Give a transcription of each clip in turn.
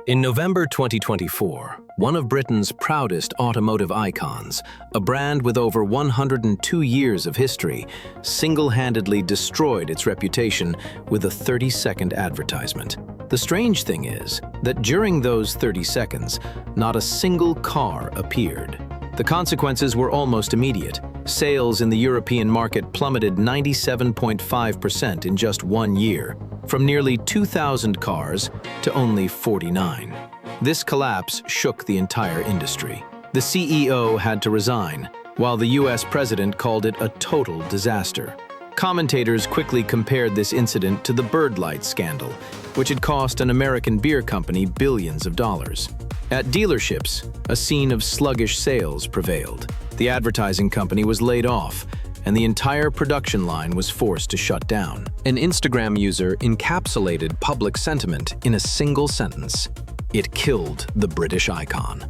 In November 2024, one of Britain's proudest automotive icons, a brand with over 102 years of history, single-handedly destroyed its reputation with a 30-second advertisement. The strange thing is that during those 30 seconds, not a single car appeared. The consequences were almost immediate. Sales in the European market plummeted 97.5% in just 1 year, from nearly 2,000 cars to only 49. This collapse shook the entire industry. The CEO had to resign, while the US president called it a total disaster. Commentators quickly compared this incident to the Bird Light scandal, which had cost an American beer company billions of dollars. At dealerships, a scene of sluggish sales prevailed. The advertising company was laid off, and the entire production line was forced to shut down. An Instagram user encapsulated public sentiment in a single sentence: "It killed the British icon."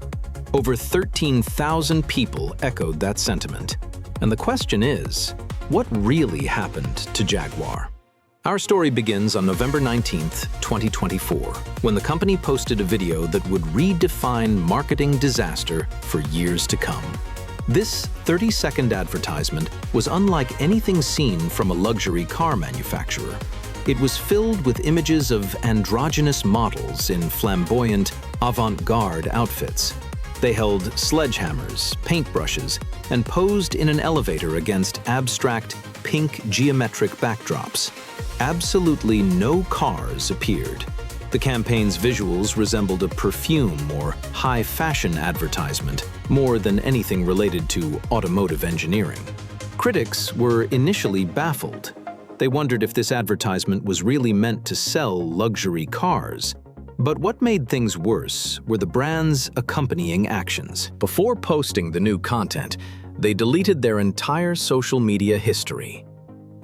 Over 13,000 people echoed that sentiment. And the question is, what really happened to Jaguar? Our story begins on November 19th, 2024, when the company posted a video that would redefine marketing disaster for years to come. This 30-second advertisement was unlike anything seen from a luxury car manufacturer. It was filled with images of androgynous models in flamboyant, avant-garde outfits. They held sledgehammers, paintbrushes, and posed in an elevator against abstract, pink geometric backdrops. Absolutely no cars appeared. The campaign's visuals resembled a perfume or high-fashion advertisement more than anything related to automotive engineering. Critics were initially baffled. They wondered if this advertisement was really meant to sell luxury cars. But what made things worse were the brand's accompanying actions. Before posting the new content, they deleted their entire social media history.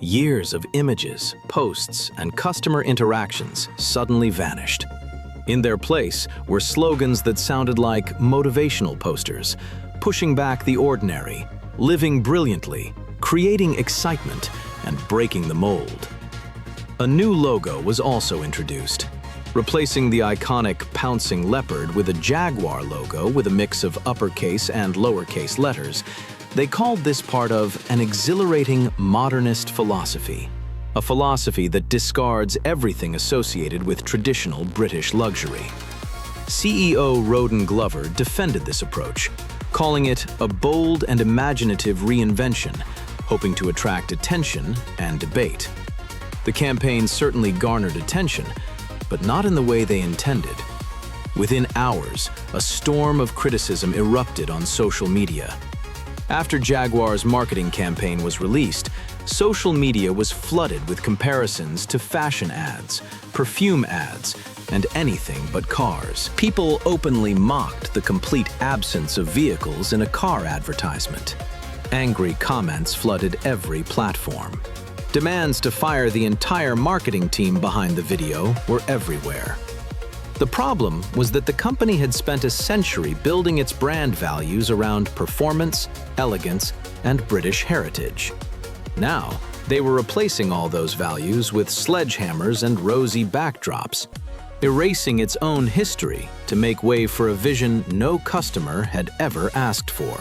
Years of images, posts, and customer interactions suddenly vanished. In their place were slogans that sounded like motivational posters, pushing back the ordinary, living brilliantly, creating excitement, and breaking the mold. A new logo was also introduced, replacing the iconic pouncing leopard with a Jaguar logo with a mix of uppercase and lowercase letters. They called this part of an exhilarating modernist philosophy, a philosophy that discards everything associated with traditional British luxury. CEO Roden Glover defended this approach, calling it a bold and imaginative reinvention, hoping to attract attention and debate. The campaign certainly garnered attention, but not in the way they intended. Within hours, a storm of criticism erupted on social media. After Jaguar's marketing campaign was released, social media was flooded with comparisons to fashion ads, perfume ads, and anything but cars. People openly mocked the complete absence of vehicles in a car advertisement. Angry comments flooded every platform. Demands to fire the entire marketing team behind the video were everywhere. The problem was that the company had spent a century building its brand values around performance, elegance, and British heritage. Now, they were replacing all those values with sledgehammers and rosy backdrops, erasing its own history to make way for a vision no customer had ever asked for.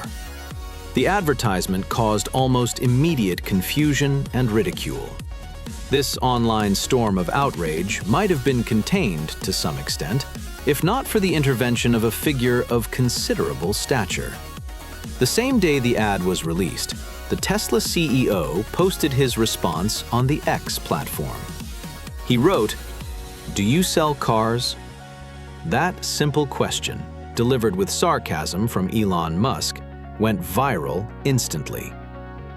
The advertisement caused almost immediate confusion and ridicule. This online storm of outrage might have been contained to some extent, if not for the intervention of a figure of considerable stature. The same day the ad was released, the Tesla CEO posted his response on the X platform. He wrote, "Do you sell cars?" That simple question, delivered with sarcasm from Elon Musk, went viral instantly.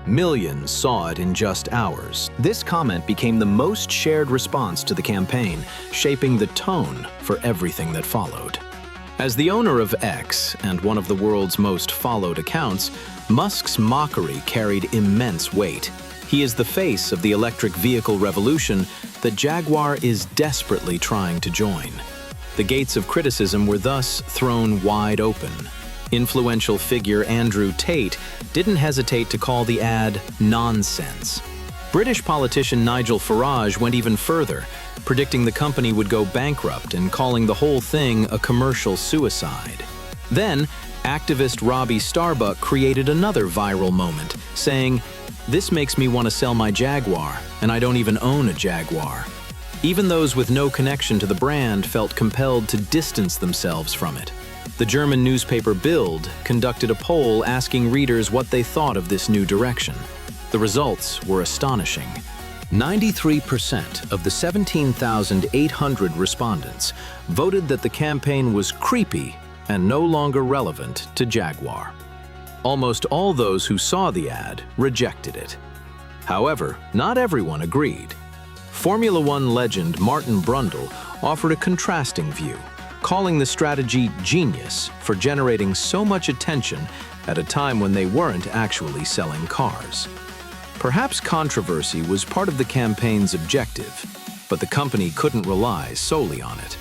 Millions saw it in just hours. This comment became the most shared response to the campaign, shaping the tone for everything that followed. As the owner of X and one of the world's most followed accounts, Musk's mockery carried immense weight. He is the face of the electric vehicle revolution that Jaguar is desperately trying to join. The gates of criticism were thus thrown wide open. Influential figure Andrew Tate didn't hesitate to call the ad nonsense. British politician Nigel Farage went even further, predicting the company would go bankrupt and calling the whole thing a commercial suicide. Then, activist Robbie Starbuck created another viral moment, saying, "This makes me want to sell my Jaguar, and I don't even own a Jaguar." Even those with no connection to the brand felt compelled to distance themselves from it. The German newspaper Bild conducted a poll asking readers what they thought of this new direction. The results were astonishing. 93% of the 17,800 respondents voted that the campaign was creepy and no longer relevant to Jaguar. Almost all those who saw the ad rejected it. However, not everyone agreed. Formula One legend Martin Brundle offered a contrasting view, calling the strategy genius for generating so much attention at a time when they weren't actually selling cars. Perhaps controversy was part of the campaign's objective, but the company couldn't rely solely on it.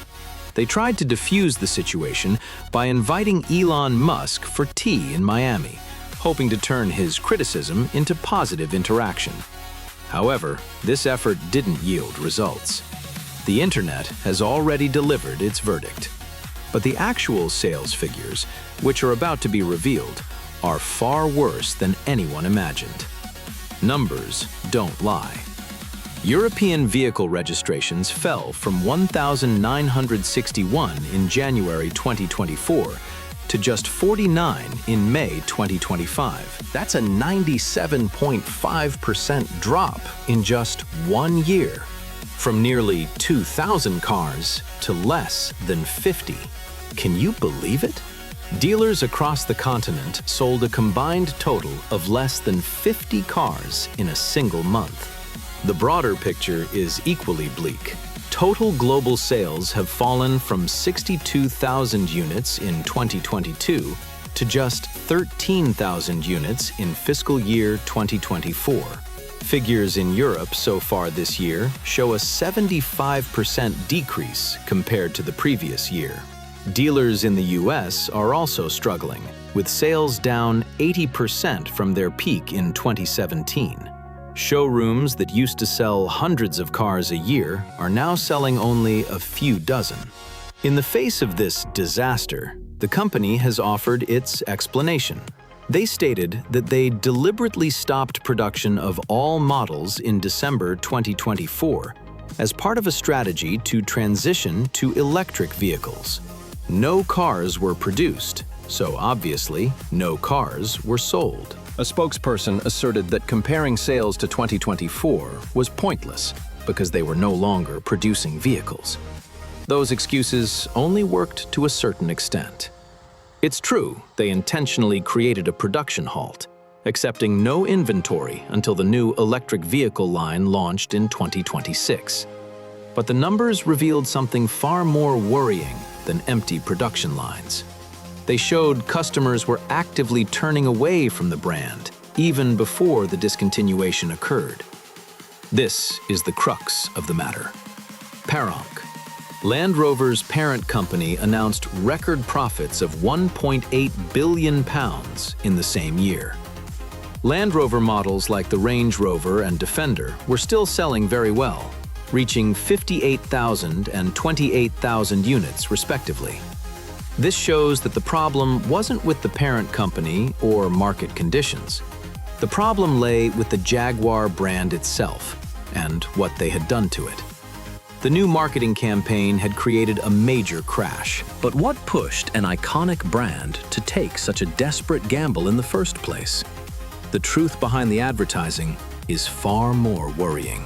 They tried to defuse the situation by inviting Elon Musk for tea in Miami, hoping to turn his criticism into positive interaction. However, this effort didn't yield results. The internet has already delivered its verdict. But the actual sales figures, which are about to be revealed, are far worse than anyone imagined. Numbers don't lie. European vehicle registrations fell from 1,961 in January 2024 to just 49 in May 2025. That's a 97.5% drop in just 1 year, from nearly 2,000 cars to less than 50. Can you believe it? Dealers across the continent sold a combined total of less than 50 cars in a single month. The broader picture is equally bleak. Total global sales have fallen from 62,000 units in 2022 to just 13,000 units in fiscal year 2024. Figures in Europe so far this year show a 75% decrease compared to the previous year. Dealers in the US are also struggling, with sales down 80% from their peak in 2017. Showrooms that used to sell hundreds of cars a year are now selling only a few dozen. In the face of this disaster, the company has offered its explanation. They stated that they deliberately stopped production of all models in December 2024 as part of a strategy to transition to electric vehicles. No cars were produced, so obviously no cars were sold. A spokesperson asserted that comparing sales to 2024 was pointless because they were no longer producing vehicles. Those excuses only worked to a certain extent. It's true they intentionally created a production halt, accepting no inventory until the new electric vehicle line launched in 2026. But the numbers revealed something far more worrying than empty production lines. They showed customers were actively turning away from the brand, even before the discontinuation occurred. This is the crux of the matter. Paronk, Land Rover's parent company, announced record profits of £1.8 billion in the same year. Land Rover models like the Range Rover and Defender were still selling very well, reaching 58,000 and 28,000 units respectively. This shows that the problem wasn't with the parent company or market conditions. The problem lay with the Jaguar brand itself and what they had done to it. The new marketing campaign had created a major crash. But what pushed an iconic brand to take such a desperate gamble in the first place? The truth behind the advertising is far more worrying.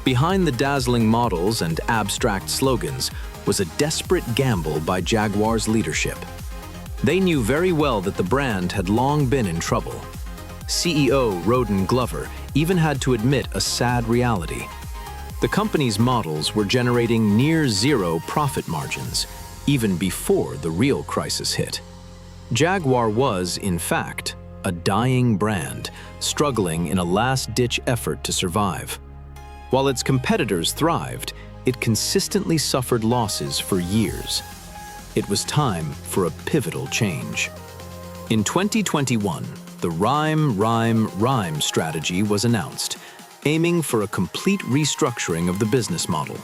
Behind the dazzling models and abstract slogans was a desperate gamble by Jaguar's leadership. They knew very well that the brand had long been in trouble. CEO Roden Glover even had to admit a sad reality. The company's models were generating near-zero profit margins, even before the real crisis hit. Jaguar was, in fact, a dying brand, struggling in a last-ditch effort to survive. While its competitors thrived, it consistently suffered losses for years. It was time for a pivotal change. In 2021, the Rhyme, Rhyme, Rhyme strategy was announced, aiming for a complete restructuring of the business model.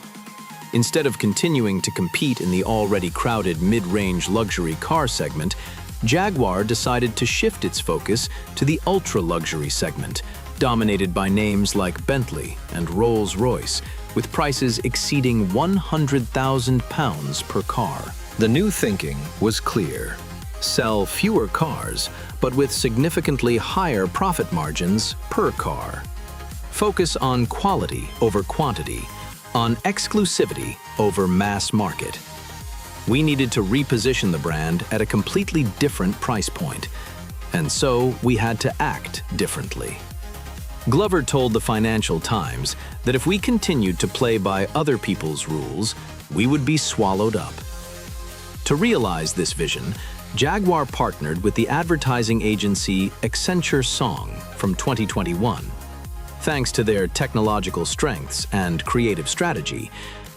Instead of continuing to compete in the already crowded mid-range luxury car segment, Jaguar decided to shift its focus to the ultra-luxury segment, dominated by names like Bentley and Rolls-Royce, with prices exceeding £100,000 per car. The new thinking was clear. Sell fewer cars, but with significantly higher profit margins per car. Focus on quality over quantity, on exclusivity over mass market. We needed to reposition the brand at a completely different price point, and so we had to act differently. Glover told the Financial Times that if we continued to play by other people's rules, we would be swallowed up. To realize this vision, Jaguar partnered with the advertising agency Accenture Song from 2021. Thanks to their technological strengths and creative strategy,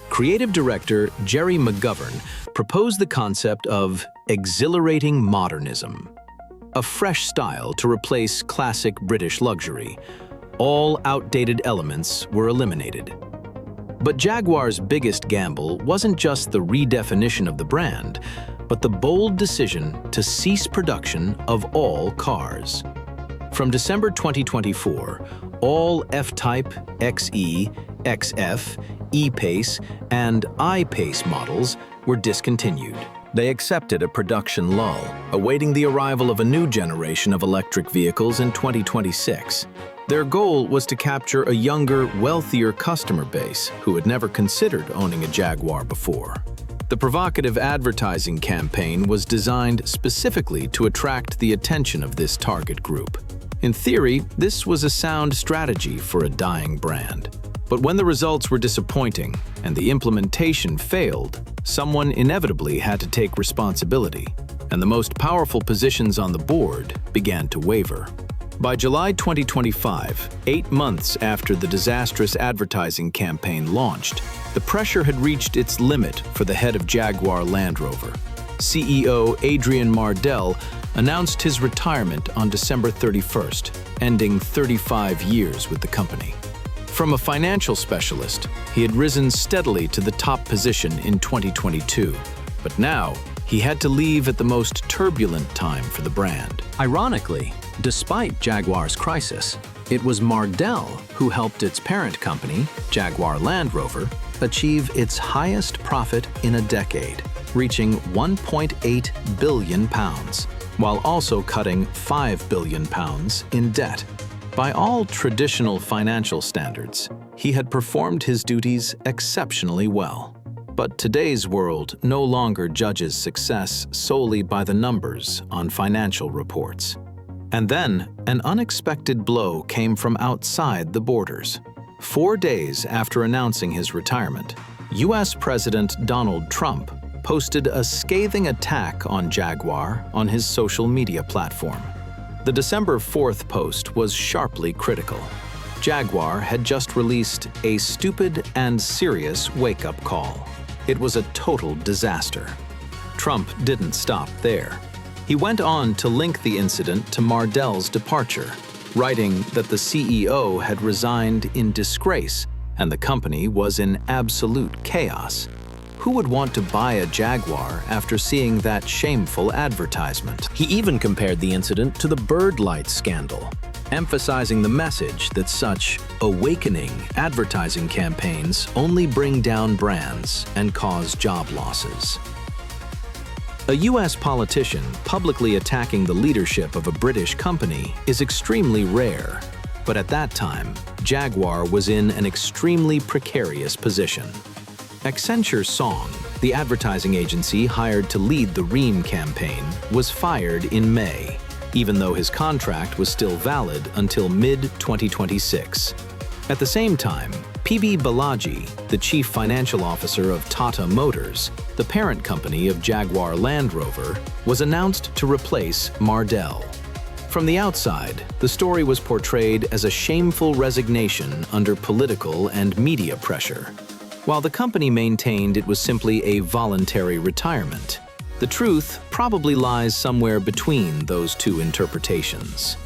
creative director Jerry McGovern proposed the concept of exhilarating modernism, a fresh style to replace classic British luxury. All outdated elements were eliminated. But Jaguar's biggest gamble wasn't just the redefinition of the brand, but the bold decision to cease production of all cars. From December 2024, all F-Type, XE, XF, E-Pace, and I-Pace models were discontinued. They accepted a production lull, awaiting the arrival of a new generation of electric vehicles in 2026. Their goal was to capture a younger, wealthier customer base who had never considered owning a Jaguar before. The provocative advertising campaign was designed specifically to attract the attention of this target group. In theory, this was a sound strategy for a dying brand. But when the results were disappointing and the implementation failed, someone inevitably had to take responsibility, and the most powerful positions on the board began to waver. By July 2025, 8 months after the disastrous advertising campaign launched, the pressure had reached its limit for the head of Jaguar Land Rover. CEO Adrian Mardell announced his retirement on December 31st, ending 35 years with the company. From a financial specialist, he had risen steadily to the top position in 2022, but now he had to leave at the most turbulent time for the brand. Ironically, despite Jaguar's crisis, it was Mardell who helped its parent company, Jaguar Land Rover, achieve its highest profit in a decade, reaching £1.8 billion, while also cutting £5 billion in debt. By all traditional financial standards, he had performed his duties exceptionally well. But today's world no longer judges success solely by the numbers on financial reports. And then, an unexpected blow came from outside the borders. 4 days after announcing his retirement, U.S. President Donald Trump posted a scathing attack on Jaguar on his social media platform. The December 4th post was sharply critical. Jaguar had just released a stupid and serious wake-up call. It was a total disaster. Trump didn't stop there. He went on to link the incident to Mardell's departure, writing that the CEO had resigned in disgrace and the company was in absolute chaos. Who would want to buy a Jaguar after seeing that shameful advertisement? He even compared the incident to the bird light scandal, emphasizing the message that such awakening advertising campaigns only bring down brands and cause job losses. A U.S. politician publicly attacking the leadership of a British company is extremely rare, but at that time, Jaguar was in an extremely precarious position. Accenture Song, the advertising agency hired to lead the Ream campaign, was fired in May, even though his contract was still valid until mid-2026. At the same time, P.B. Balaji, the chief financial officer of Tata Motors, the parent company of Jaguar Land Rover, was announced to replace Mardell. From the outside, the story was portrayed as a shameful resignation under political and media pressure, while the company maintained it was simply a voluntary retirement. The truth probably lies somewhere between those two interpretations.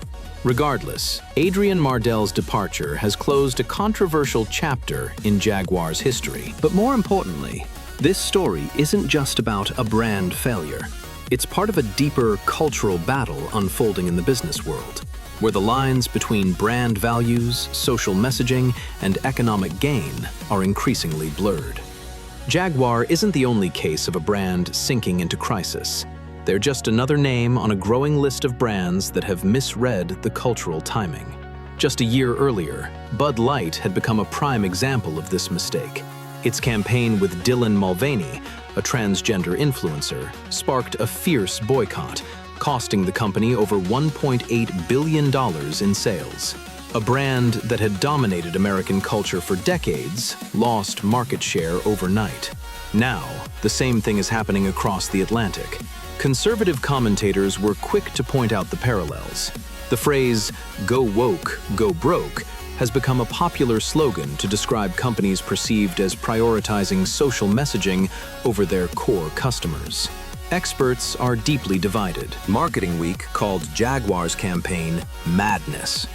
Regardless, Adrian Mardell's departure has closed a controversial chapter in Jaguar's history. But more importantly, this story isn't just about a brand failure. It's part of a deeper cultural battle unfolding in the business world, where the lines between brand values, social messaging, and economic gain are increasingly blurred. Jaguar isn't the only case of a brand sinking into crisis. They're just another name on a growing list of brands that have misread the cultural timing. Just a year earlier, Bud Light had become a prime example of this mistake. Its campaign with Dylan Mulvaney, a transgender influencer, sparked a fierce boycott, costing the company over $1.8 billion in sales. A brand that had dominated American culture for decades lost market share overnight. Now, the same thing is happening across the Atlantic. Conservative commentators were quick to point out the parallels. The phrase, "go woke, go broke," has become a popular slogan to describe companies perceived as prioritizing social messaging over their core customers. Experts are deeply divided. Marketing Week called Jaguar's campaign madness.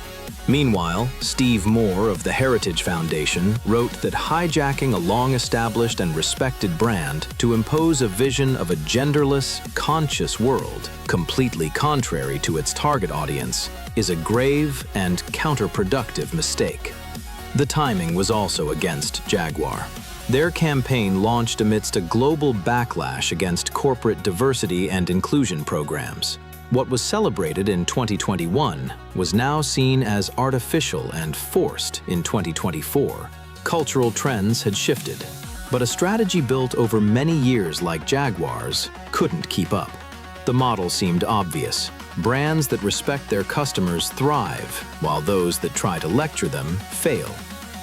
Meanwhile, Steve Moore of the Heritage Foundation wrote that hijacking a long-established and respected brand to impose a vision of a genderless, conscious world, completely contrary to its target audience, is a grave and counterproductive mistake. The timing was also against Jaguar. Their campaign launched amidst a global backlash against corporate diversity and inclusion programs. What was celebrated in 2021 was now seen as artificial and forced in 2024. Cultural trends had shifted, but a strategy built over many years like Jaguar's couldn't keep up. The model seemed obvious. Brands that respect their customers thrive, while those that try to lecture them fail.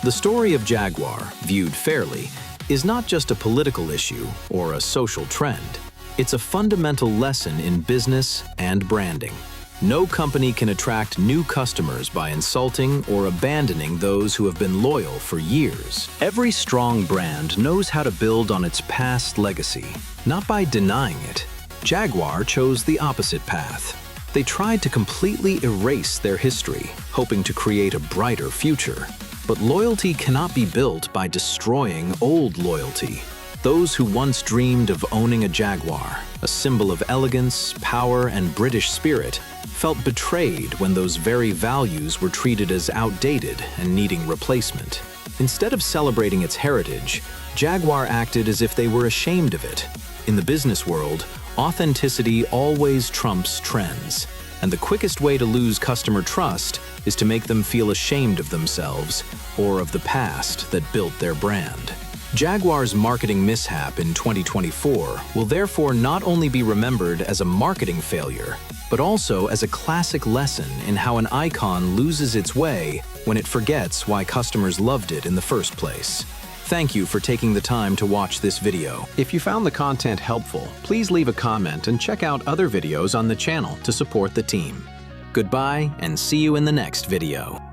The story of Jaguar, viewed fairly, is not just a political issue or a social trend. It's a fundamental lesson in business and branding. No company can attract new customers by insulting or abandoning those who have been loyal for years. Every strong brand knows how to build on its past legacy, not by denying it. Jaguar chose the opposite path. They tried to completely erase their history, hoping to create a brighter future. But loyalty cannot be built by destroying old loyalty. Those who once dreamed of owning a Jaguar, a symbol of elegance, power, and British spirit, felt betrayed when those very values were treated as outdated and needing replacement. Instead of celebrating its heritage, Jaguar acted as if they were ashamed of it. In the business world, authenticity always trumps trends, and the quickest way to lose customer trust is to make them feel ashamed of themselves or of the past that built their brand. Jaguar's marketing mishap in 2024 will therefore not only be remembered as a marketing failure, but also as a classic lesson in how an icon loses its way when it forgets why customers loved it in the first place. Thank you for taking the time to watch this video. If you found the content helpful, please leave a comment and check out other videos on the channel to support the team. Goodbye, and see you in the next video.